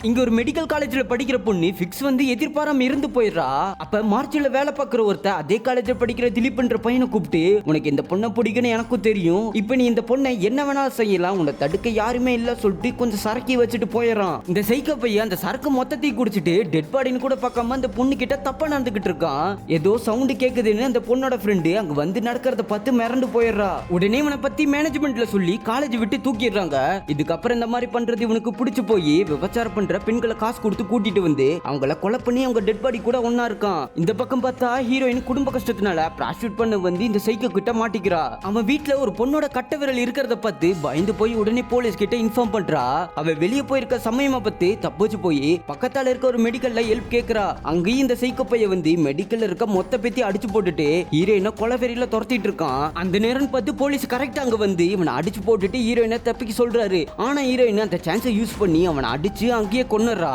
இங்க ஒரு மெடிக்கல் காலேஜ்ல படிக்கிற பொண்ணு ஃபிக்ஸ் வந்து எதிர்பாராம இருந்து போயிடுறா. அப்ப மார்ச்ல வேலை பார்க்குற ஒருத்த அதே காலேஜ்ல படிக்கிற திலீப்ன்ற பையனை கூப்பிட்டு, உனக்கு இந்த பொண்ணை பிடிக்குன்னு எனக்கும் தெரியும், இப்ப நீ இந்த பொண்ணை என்ன வேணாலும் செய்யலாம், உன்னை தடுக்க யாருமே இல்ல சொல்லிட்டு கொஞ்சம் சரக்கி வச்சுட்டு போயிடறான். இந்த சைக்கோ பையன் அந்த சரக்கு மொத்தத்தையும் குடிச்சிட்டு டெட் பாடின்னு கூட பார்க்காம அந்த பொண்ணு கிட்ட தப்பா நடந்துகிட்டு இருக்கான். ஏதோ சவுண்ட் கேக்குதுன்னு அந்த பொண்ணோட ஃப்ரெண்டு அங்க வந்து நடக்கிறத பார்த்து மிரண்டு போயிடுறா. உடனே இவனை பத்தி மேனேஜ்மெண்ட்ல சொல்லி காலேஜ் விட்டு தூக்கிடுறாங்க. இதுக்கப்புறம் இந்த மாதிரி பண்றது இவனுக்கு பிடிச்சு போய் விபச்சாரம் பண்ற பெண்களை காசு கொடுத்து கூட்டிட்டு வந்து அவங்கள கொலை பண்ணி அவங்க டெட் பாடி கூட ஒன்னா இருக்கான். இந்த பக்கம் பார்த்தா ஹீரோயின் குடும்ப கஷ்டத்தினால ப்ராஸ்டியூட் பண்ண வந்து இந்த சைக்கோ கிட்ட மாட்டிக்கிறா. அவன் வீட்டுல ஒரு பொண்ணோட கட்ட விரல் இருக்கிறத பார்த்து பயந்து போய் உடனே போலீஸ் கிட்ட இன்ஃபார்ம் பண்றா. அவ வெளியே போயிருக்க சமயமா பார்த்து தப்பிச்சு போய் பக்கத்தால இருக்க ஒரு மெடிக்கல்ல ஹெல்ப் கேக்குறா. அங்கேயும் இந்த சைக்கோ பைய வந்து மெடிக்கல்ல இருக்க மொத்த பேத்தி அடிச்சு போட்டுட்டு ஹீரோயினை கொலை வெறியில துரத்திட்டு இருக்கான். அந்த நேரம் பார்த்து போலீஸ் கரெக்டா அங்க வந்து இவனை அடிச்சு போட்டுட்டு ஹீரோயினை தப்பிக்க சொல்றாரு. ஆனா ஹீரோயின் அந்த சான்ஸை யூஸ் பண்ணி அவனை அடிச்சு அங்கேயே கொன்னுறா.